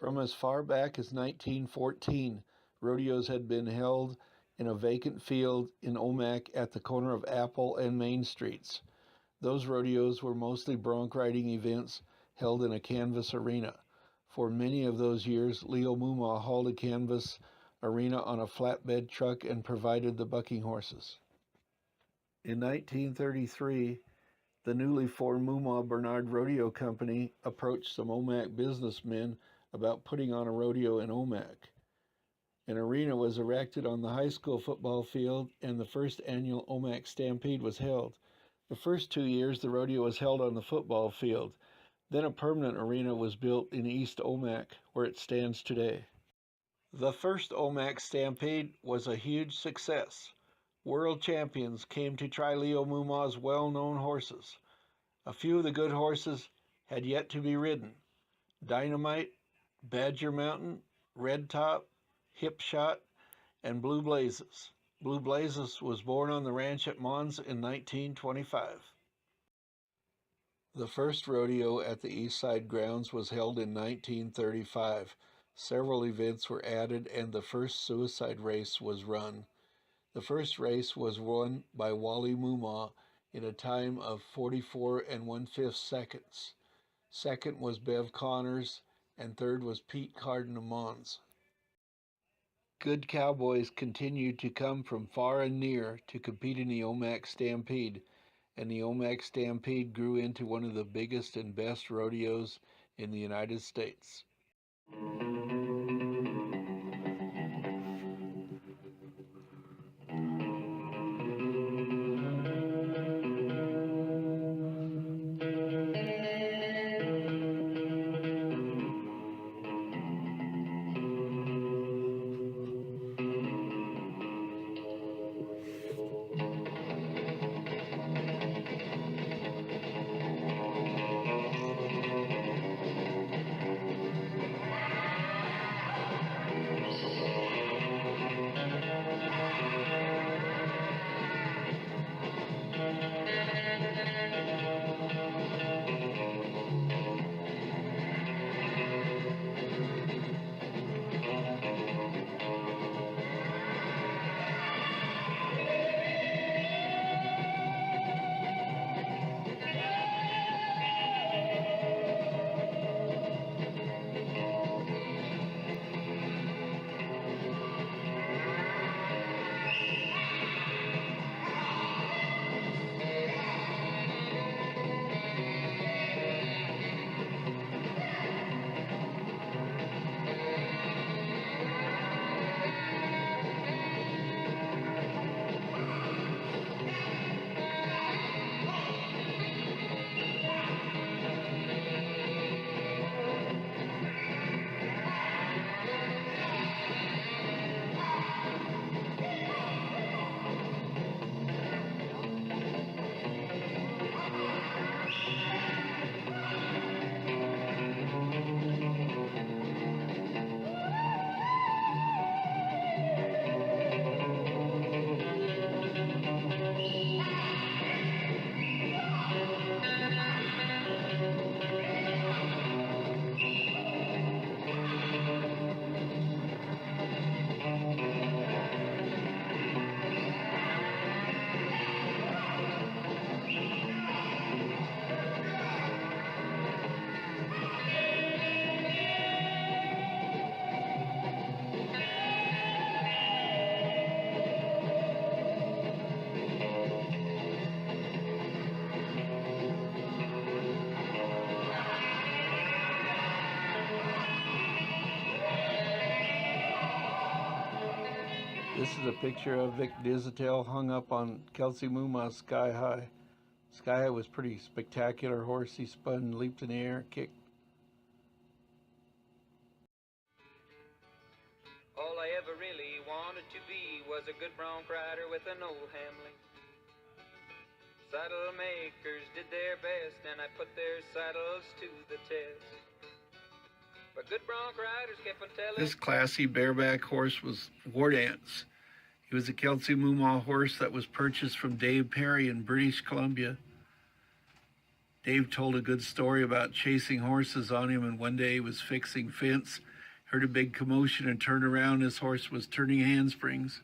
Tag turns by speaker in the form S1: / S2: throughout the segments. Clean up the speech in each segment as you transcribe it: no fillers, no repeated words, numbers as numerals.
S1: From as far back as 1914, rodeos had been held in a vacant field in Omak at the corner of Apple and Main Streets. Those rodeos were mostly bronc riding events held in a canvas arena. For many of those years, Leo Moomaw hauled a canvas arena on a flatbed truck and provided the bucking horses. In 1933, the newly formed Moomaw Bernard Rodeo Company approached some Omak businessmen about putting on a rodeo in Omak. An arena was erected on the high school football field, and the first annual Omak Stampede was held. The first 2 years, the rodeo was held on the football field. Then a permanent arena was built in East Omak, where it stands today. The first Omak Stampede was a huge success. World champions came to try Leo Moomaw's well-known horses. A few of the good horses had yet to be ridden: Dynamite, Badger Mountain, Red Top, Hip Shot, and Blue Blazes. Blue Blazes was born on the ranch at Mons in 1925. The first rodeo at the East Side grounds was held in 1935. Several events were added, and the first suicide race was run. The first race was won by Wally Moomaw in a time of 44 1/5 seconds. Second was Bev Connors, and third was Pete Carden of Mons. Good cowboys continued to come from far and near to compete in the Omak Stampede, and the Omak Stampede grew into one of the biggest and best rodeos in the United States. This is a picture of Vic Dizitel hung up on Kelsey Moomaw's Sky High. Sky High was pretty spectacular horse. He spun, leaped in the air, kicked.
S2: All I ever really wanted to be was a good bronc rider with an old Hamlin. Saddle makers did their best, and I put their saddles to the test. But good bronc riders kept on telling.
S1: This classy bareback horse was War Dance. He was a Kelsey Moomaw horse that was purchased from Dave Perry in British Columbia. Dave told a good story about chasing horses on him, and one day he was fixing fence heard a big commotion and turned around. His horse was turning handsprings.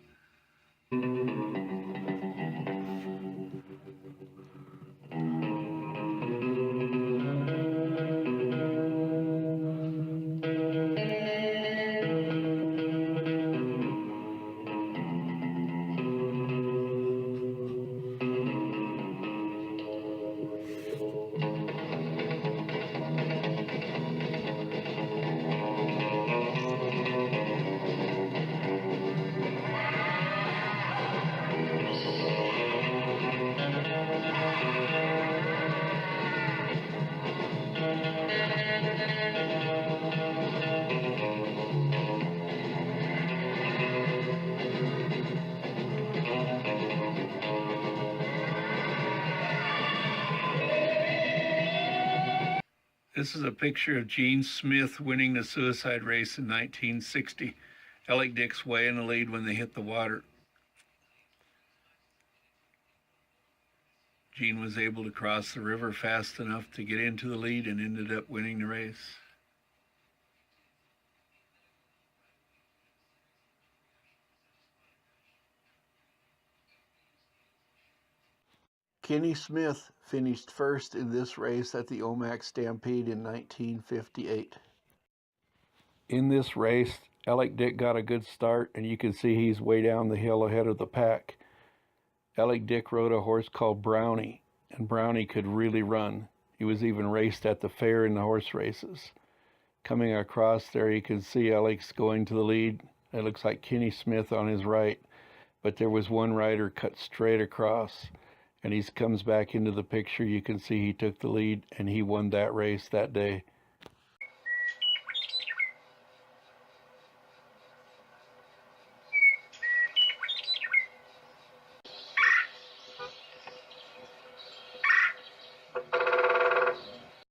S1: This is a picture of Gene Smith winning the suicide race in 1960. Alec Dick's way in the lead when they hit the water. Gene was able to cross the river fast enough to get into the lead and ended up winning the race. Kenny Smith finished first in this race at the Omak Stampede in 1958. In this race, Alec Dick got a good start, and you can see he's way down the hill ahead of the pack. Alec Dick rode a horse called Brownie, and Brownie could really run. He was even raced at the fair in the horse races. Coming across there, you can see Alec's going to the lead. It looks like Kenny Smith on his right, but there was one rider cut straight across, and he comes back into the picture. You can see he took the lead, and he won that race that day.